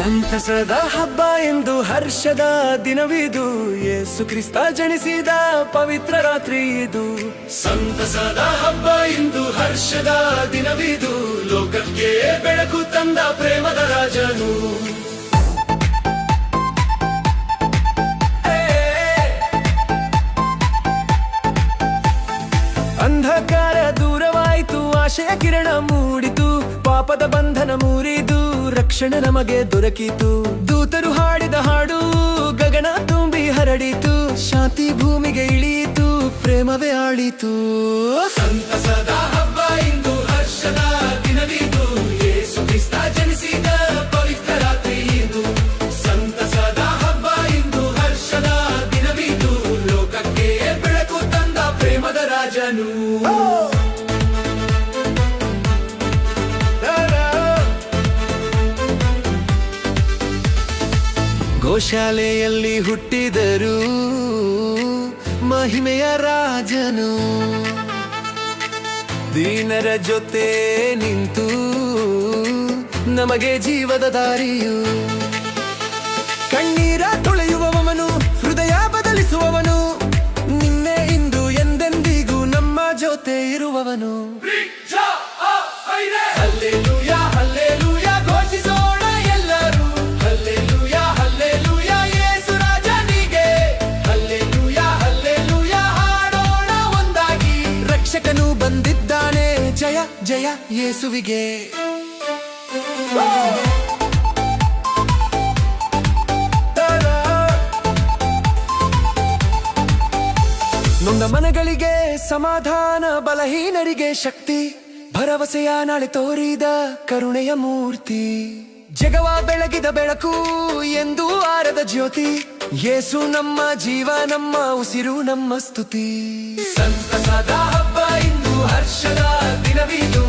ಸಂತಸದ ಹಬ್ಬ ಎಂದು ಹರ್ಷದ ದಿನವಿದು, ಯೇಸು ಕ್ರಿಸ್ತ ಜನಿಸಿದ ಪವಿತ್ರ ರಾತ್ರಿ ಇದು. ಸಂತಸದ ಹಬ್ಬ ಎಂದು ಹರ್ಷದ ದಿನವಿದು, ಲೋಕಕ್ಕೆ ಬೆಳಕು ತಂದ ಪ್ರೇಮದ ರಾಜನು. ಅಂಧಕಾರ ದೂರವಾಯಿತು, ಆಶೆಯ ಕಿರಣ ಮೂಡಿತು, ಪಾಪದ ಬಂಧನ ಮುರಿದು ರಕ್ಷಣೆ ನಮಗೆ ದೊರಕಿತು. ದೂತರು ಹಾಡಿದ ಹಾಡು ಗಗನ ತುಂಬಿ ಹರಡಿತು, ಶಾಂತಿ ಭೂಮಿಗೆ ಇಳಿಯಿತು, ಪ್ರೇಮವೇ ಆಳಿತು. ಸಂತಸದ ಹಬ್ಬ ಇಂದು ಹರ್ಷದ ದಿನವಿದು, ಯೇಸು ಕ್ರಿಸ್ತ ಜನಿಸಿದ ಪವಿತ್ರ ರಾತ್ರಿ ಇದು. ಸಂತಸದ ಹಬ್ಬ ಇಂದು ಹರ್ಷದ ದಿನವಿದು, ಲೋಕಕ್ಕೆ ಬೆಳಕು ತಂದ ಪ್ರೇಮದ ರಾಜನು. ಗೋಶಾಲೆಯಲ್ಲಿ ಹುಟ್ಟಿದರು ಮಹಿಮೆಯ ರಾಜನು, ದೀನರ ಜೊತೆ ನಿಂತು ನಮಗೆ ಜೀವದ ದಾರಿಯು. ಕಣ್ಣೀರ ತೊಳೆಯುವವನು, ಹೃದಯ ಬದಲಿಸುವವನು, ನಿನ್ನೆ ಇಂದು ಎಂದೆಂದಿಗೂ ನಮ್ಮ ಜೊತೆ ಇರುವವನು. ಹಲ್ಲೆಲೂಯಾ ಹಲ್ಲೆಲೂಯಾ ಘೋಷಿಸೋಣ ಎಲ್ಲರೂ, ಹಲ್ಲೆಲೂಯಾ ಹಲ್ಲೆಲೂಯಾ ಯೇಸು ರಾಜನಿಗೆ. ಹಲ್ಲೆಲೂಯಾ ಹಲ್ಲೆಲೂಯಾ ಹಾಡೋಣ ಒಂದಾಗಿ, ರಕ್ಷಕನು ಬಂದಿದ್ದಾನೆ, ಜಯ ಜಯ ಯೇಸುವಿಗೆ. ನೊಂದ ಮನಗಳಿಗೆ ಸಮಾಧಾನ, ಬಲಹೀನರಿಗೆ ಶಕ್ತಿ, ಭರವಸೆಯ ನಾಳೆ ತೋರಿದ ಕರುಣೆಯ ಮೂರ್ತಿ. ಜಗವ ಬೆಳಗಿದ ಬೆಳಕು, ಎಂದು ಆರದ ಜ್ಯೋತಿ, ಯೇಸು ನಮ್ಮ ಜೀವ, ನಮ್ಮ ಉಸಿರು, ನಮ್ಮ ಸ್ತುತಿ. ಸಂತಸದ ಹಬ್ಬ ಇಂದು ಹರ್ಷದ ದಿನವಿದು,